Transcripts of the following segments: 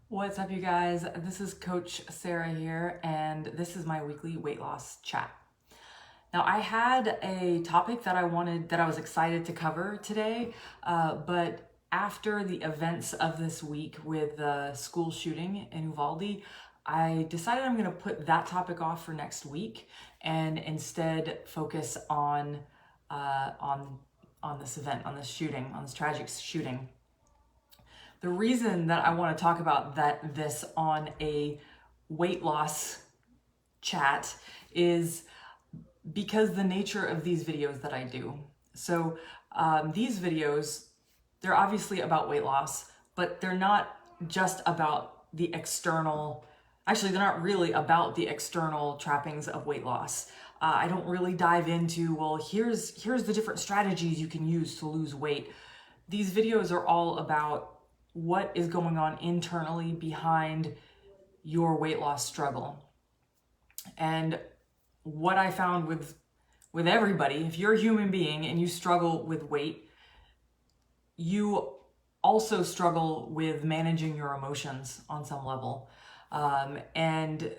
What's up, you guys? This is Coach Sarah here, and this is my weekly weight loss chat. Now, I had a topic that I was excited to cover today, but after the events of this week with the school shooting in Uvalde, I decided I'm going to put that topic off for next week and instead focus on this event, on this shooting, on this tragic shooting. The reason that I want to talk about this on a weight loss chat is because the nature of these videos that I do. So these videos, they're obviously about weight loss, but they're not just about the external, actually they're not really about the external trappings of weight loss. I don't really dive into, well, here's the different strategies you can use to lose weight. These videos are all about what is going on internally behind your weight loss struggle. And what I found with everybody, if you're a human being and you struggle with weight, you also struggle with managing your emotions on some level. And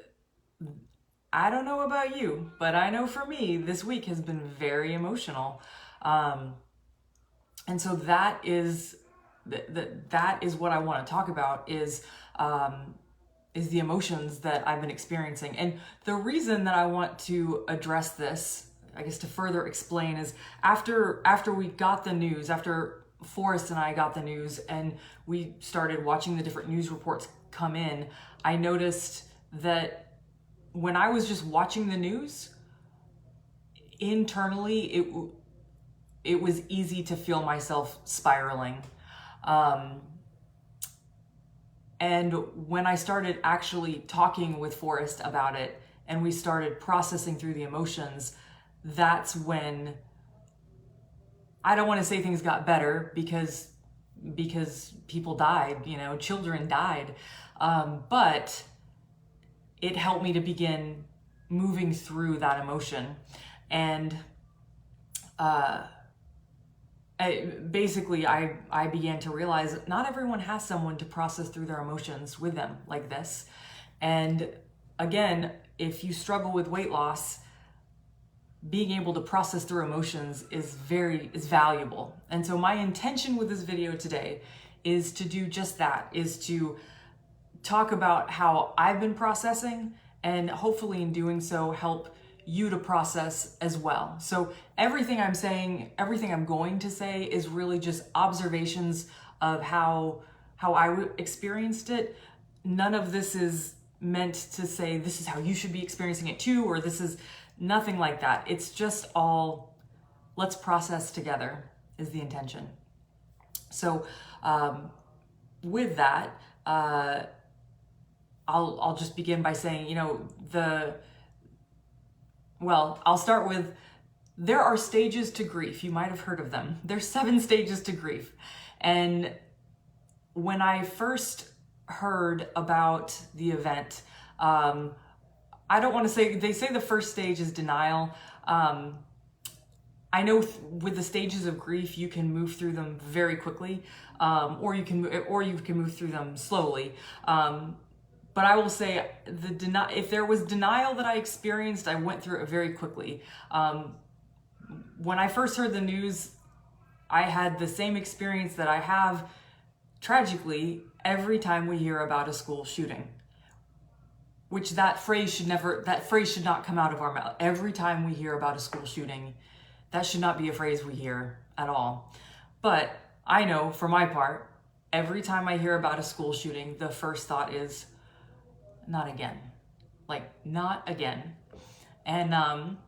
I don't know about you, but I know for me, this week has been very emotional. And so that is what I want to talk about is the emotions that I've been experiencing. And the reason that I want to address this, I guess to further explain, is after we got the news, after Forrest and I got the news and we started watching the different news reports come in, I noticed that when I was just watching the news, internally it was easy to feel myself spiraling. And when I started actually talking with Forrest about it and we started processing through the emotions, that's when, I don't want to say things got better because people died, children died. But it helped me to begin moving through that emotion. And, I began to realize that not everyone has someone to process through their emotions with them like this. And again, if you struggle with weight loss, being able to process through emotions is valuable. And so my intention with this video today is to do just that, is to talk about how I've been processing and hopefully in doing so help you to process as well. So everything I'm saying, everything I'm going to say is really just observations of how I experienced it. None of this is meant to say this is how you should be experiencing it too, or this is nothing like that. It's just all, let's process together is the intention. So with that, I'll just begin by saying, I'll start with, there are stages to grief. You might have heard of them. There's 7 stages to grief. And when I first heard about the event, I don't want to say, they say the first stage is denial. I know with the stages of grief, you can move through them very quickly, or you can move through them slowly. But I will say, if there was denial that I experienced, I went through it very quickly. When I first heard the news, I had the same experience that I have, tragically, every time we hear about a school shooting. Which that phrase should not come out of our mouth. Every time we hear about a school shooting, that should not be a phrase we hear at all. But I know, for my part, every time I hear about a school shooting, the first thought is, not again. Like, not again. And I'm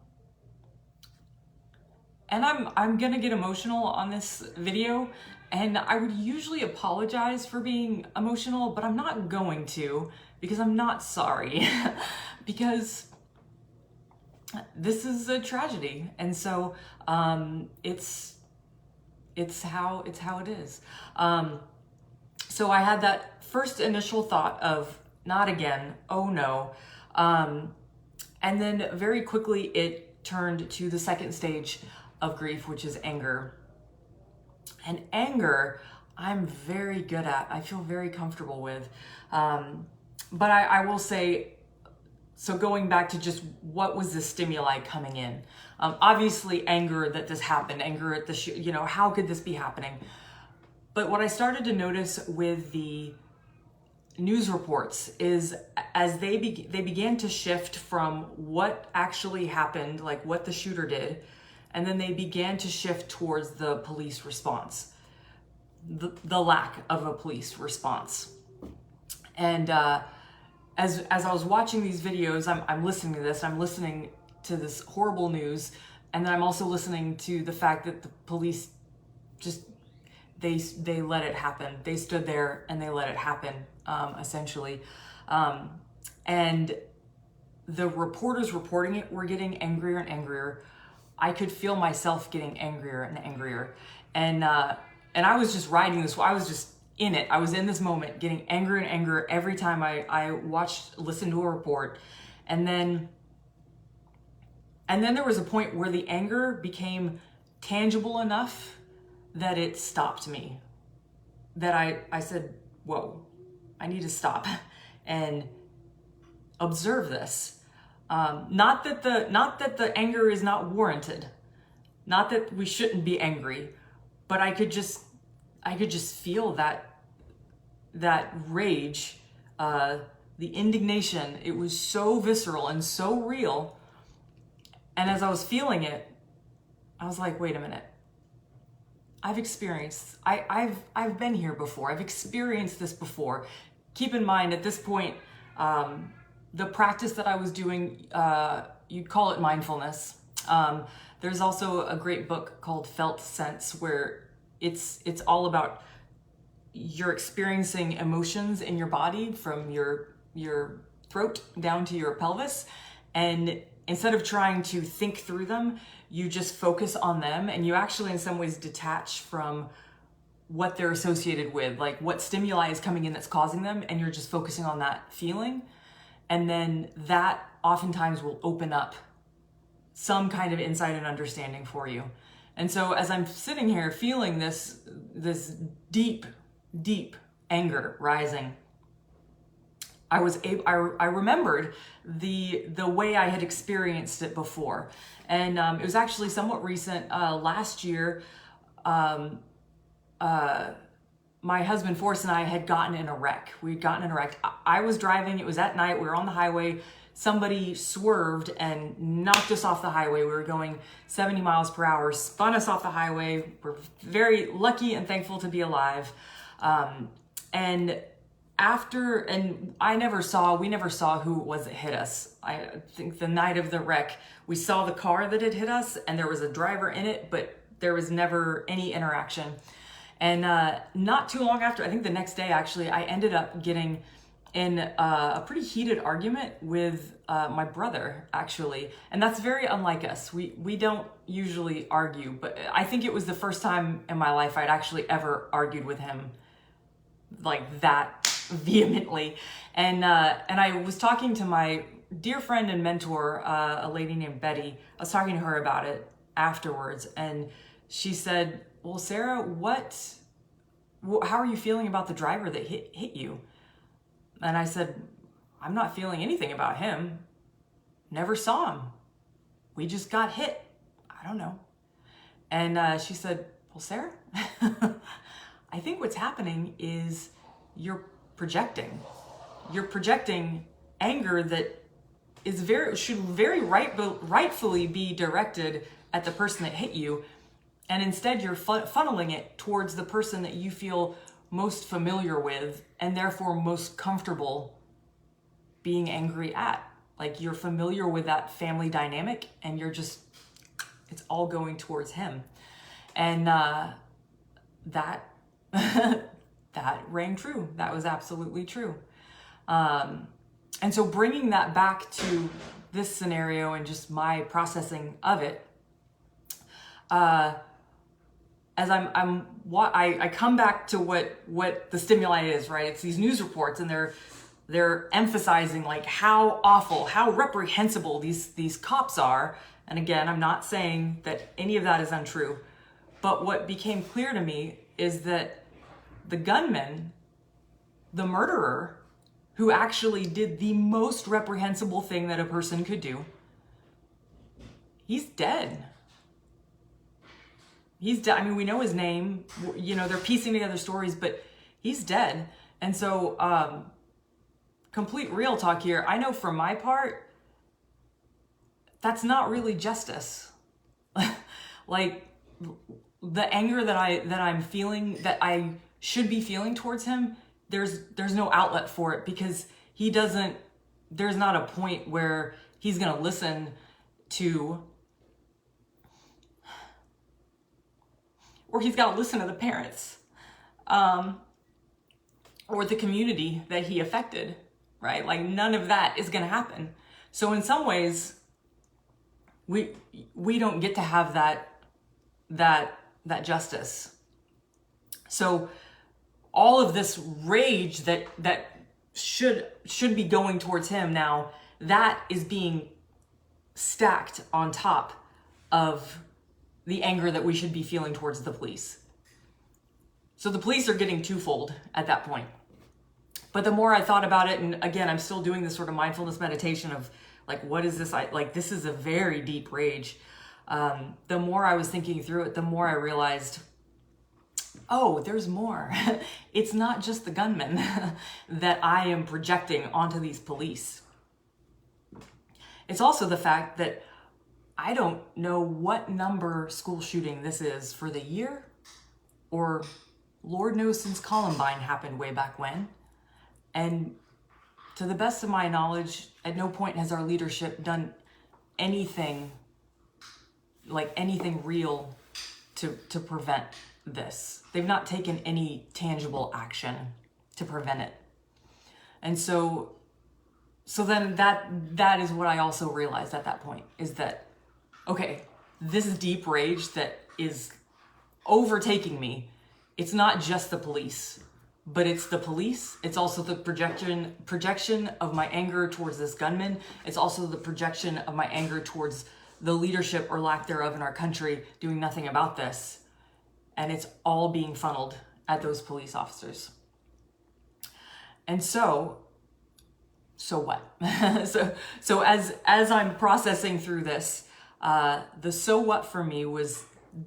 gonna get emotional on this video, and I would usually apologize for being emotional, but I'm not going to, because I'm not sorry. Because this is a tragedy, and so it's how it is. So I had that first initial thought of, not again, oh no. And then very quickly it turned to the second stage of grief, which is anger. And anger, I'm very good at, I feel very comfortable with. But I will say, so going back to just what was the stimuli coming in? Obviously anger that this happened, anger at the, how could this be happening? But what I started to notice with the news reports is as they began to shift from what actually happened, like what the shooter did, and then they began to shift towards the police response, the lack of a police response. And as I was watching these videos, I'm listening to this, I'm listening to this horrible news, and then I'm also listening to the fact that the police just, they let it happen. They stood there and they let it happen, essentially. And the reporters reporting it were getting angrier and angrier. I could feel myself getting angrier and angrier. And I was just riding this, I was just in it. I was in this moment getting angrier and angrier every time I listened to a report. And then there was a point where the anger became tangible enough that it stopped me. That I said, whoa, I need to stop and observe this. Not that the anger is not warranted. Not that we shouldn't be angry, but I could just feel that rage, the indignation. It was so visceral and so real. And as I was feeling it, I was like, wait a minute. I've been here before. I've experienced this before. Keep in mind at this point, the practice that I was doing, you'd call it mindfulness. There's also a great book called Felt Sense where it's all about you're experiencing emotions in your body from your throat down to your pelvis. And instead of trying to think through them, you just focus on them, and you actually in some ways detach from what they're associated with, like what stimuli is coming in that's causing them, and you're just focusing on that feeling. And then that oftentimes will open up some kind of insight and understanding for you. And so as I'm sitting here feeling this deep, deep anger rising, I remembered the way I had experienced it before. And it was actually somewhat recent. Last year, my husband Forrest and I had gotten in a wreck. We'd gotten in a wreck. I was driving, it was at night, we were on the highway. Somebody swerved and knocked us off the highway. We were going 70 miles per hour, spun us off the highway. We're very lucky and thankful to be alive. And we never saw who it was that hit us. I think the night of the wreck, we saw the car that had hit us and there was a driver in it, but there was never any interaction. And not too long after, I think the next day actually, I ended up getting in a pretty heated argument with my brother, actually. And that's very unlike us. We don't usually argue, but I think it was the first time in my life I'd actually ever argued with him like that vehemently. And I was talking to my dear friend and mentor, a lady named Betty. I was talking to her about it afterwards, and she said, well, Sarah, how are you feeling about the driver that hit you? And I said, I'm not feeling anything about him. Never saw him. We just got hit. I don't know. And she said, well, Sarah, I think what's happening is you're projecting. You're projecting anger that should very rightfully be directed at the person that hit you. And instead you're funneling it towards the person that you feel most familiar with and therefore most comfortable being angry at. Like you're familiar with that family dynamic and it's all going towards him. And that rang true. That was absolutely true. And so bringing that back to this scenario and just my processing of it, as I come back to what the stimuli is, right? It's these news reports, and they're emphasizing like how awful, how reprehensible these cops are. And again, I'm not saying that any of that is untrue, but what became clear to me is that the gunman, the murderer, who actually did the most reprehensible thing that a person could do, he's dead. He's dead. I mean, we know his name, you know, they're piecing together stories, but he's dead. And so, complete real talk here. I know for my part, that's not really justice. Like, the anger that I'm feeling, that I should be feeling towards him, there's no outlet for it, because there's not a point where he's gonna listen to, or he's got to listen to the parents, or the community that he affected, right? Like, none of that is going to happen. So in some ways, we don't get to have that justice. So all of this rage that should be going towards him now, that is being stacked on top of the anger that we should be feeling towards the police. So the police are getting twofold at that point. But the more I thought about it, and again, I'm still doing this sort of mindfulness meditation of like, what is this? Like, this is a very deep rage. The more I was thinking through it, the more I realized, oh, there's more. It's not just the gunman that I am projecting onto these police. It's also the fact that I don't know what number school shooting this is for the year, or Lord knows since Columbine happened way back when. And to the best of my knowledge, at no point has our leadership done anything, like anything real to prevent this. They've not taken any tangible action to prevent it. And so then that is what I also realized at that point, is that, okay, this deep rage that is overtaking me, it's not just the police, but it's the police. It's also the projection of my anger towards this gunman. It's also the projection of my anger towards the leadership or lack thereof in our country doing nothing about this. And it's all being funneled at those police officers. And so what? so as I'm processing through this, the so what for me was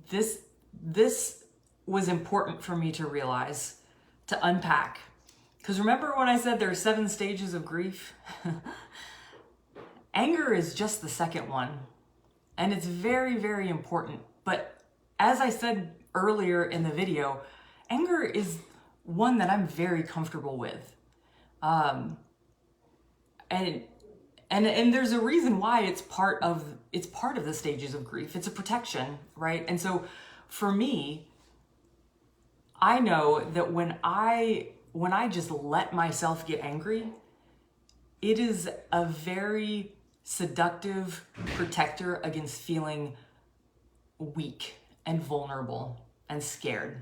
this was important for me to realize, to unpack. Because remember when I said there are 7 stages of grief? Anger is just the second one. And it's very, very important. But as I said earlier in the video, anger is one that I'm very comfortable with. And there's a reason why it's part of the stages of grief. It's a protection, right? And so for me, I know that when I just let myself get angry, it is a very seductive protector against feeling weak and vulnerable and scared.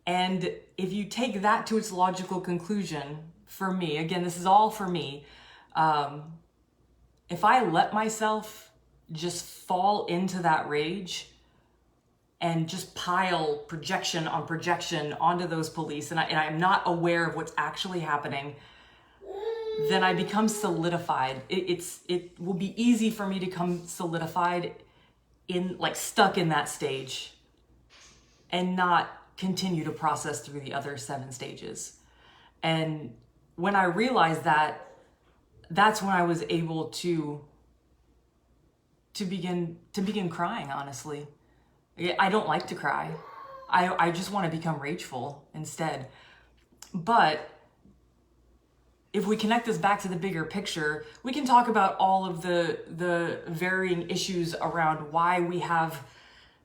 And if you take that to its logical conclusion, for me, again, this is all for me, if I let myself just fall into that rage and just pile projection on projection onto those police, and I'm not aware of what's actually happening, then I become solidified. It will be easy for me to become solidified in, like, stuck in that stage and not continue to process through the other 7 stages. And when I realized that, that's when I was able to begin crying, honestly. I don't like to cry. I just want to become rageful instead. But if we connect this back to the bigger picture, we can talk about all of the varying issues around why we have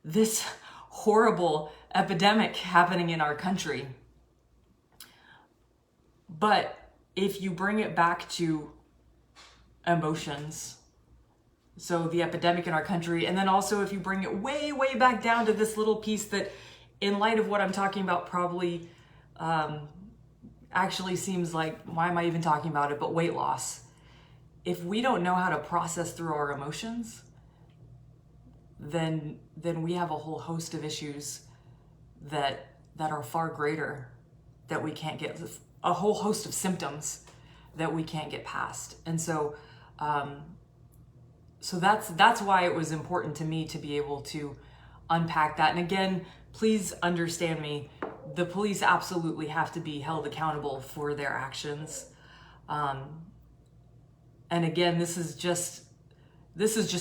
this horrible epidemic happening in our country. But if you bring it back to emotions, so the epidemic in our country, and then also if you bring it way, way back down to this little piece that, in light of what I'm talking about, probably actually seems like, why am I even talking about it? But weight loss. If we don't know how to process through our emotions, then we have a whole host of issues that that are far greater, that we can't get, a whole host of symptoms that we can't get past. And so that's why it was important to me to be able to unpack that. And again, please understand me, the police absolutely have to be held accountable for their actions. And again, this is just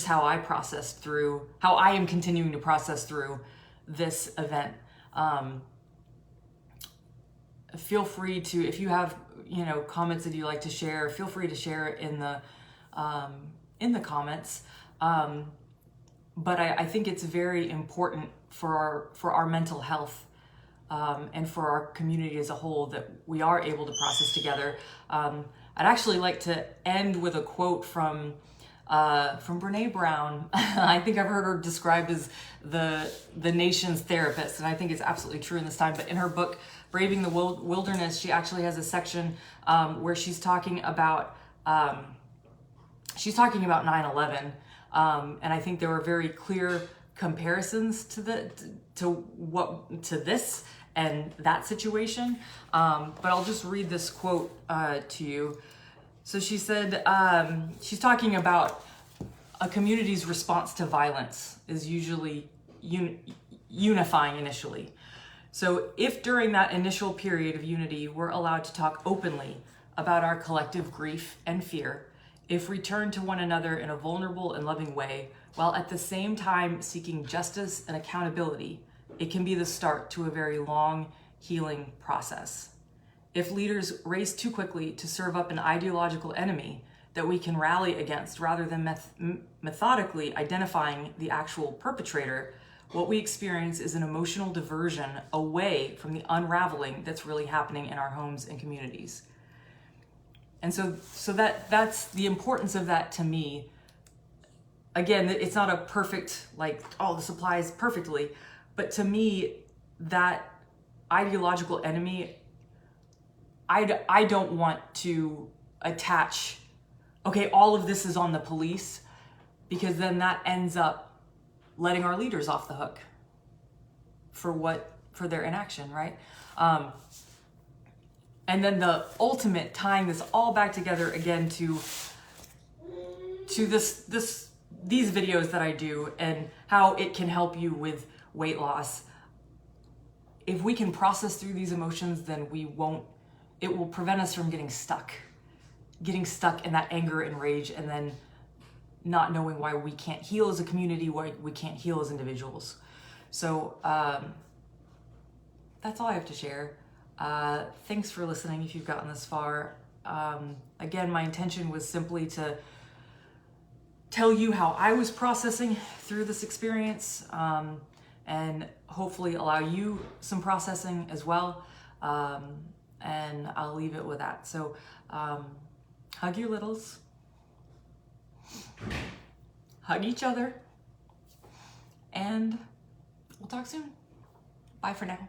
how I processed through, how I am continuing to process through this event. Feel free to, if you have, comments that you like to share, feel free to share it in the comments. But I think it's very important for our mental health, and for our community as a whole, that we are able to process together. I'd actually like to end with a quote from Brene Brown. I think I've heard her described as the nation's therapist, and I think it's absolutely true in this time. But in her book, Braving the Wilderness, she actually has a section where she's talking about 9/11, and I think there were very clear comparisons to this and that situation. But I'll just read this quote to you. So she said, she's talking about a community's response to violence is usually unifying initially. So if during that initial period of unity, we're allowed to talk openly about our collective grief and fear, if we turn to one another in a vulnerable and loving way, while at the same time seeking justice and accountability, it can be the start to a very long healing process. If leaders race too quickly to serve up an ideological enemy that we can rally against rather than methodically identifying the actual perpetrator, what we experience is an emotional diversion away from the unraveling that's really happening in our homes and communities. And so that's the importance of that to me. Again, it's not a perfect, this applies perfectly, but to me, that ideological enemy, I don't want to attach, okay, all of this is on the police, because then that ends up letting our leaders off the hook for their inaction, right? And then the ultimate, tying this all back together again to these videos that I do and how it can help you with weight loss. If we can process through these emotions, then it will prevent us from getting stuck in that anger and rage, and then not knowing why we can't heal as a community, why we can't heal as individuals. So that's all I have to share. Thanks for listening if you've gotten this far. Again, my intention was simply to tell you how I was processing through this experience, and hopefully allow you some processing as well. And I'll leave it with that. So hug your littles, hug each other, and we'll talk soon. Bye for now.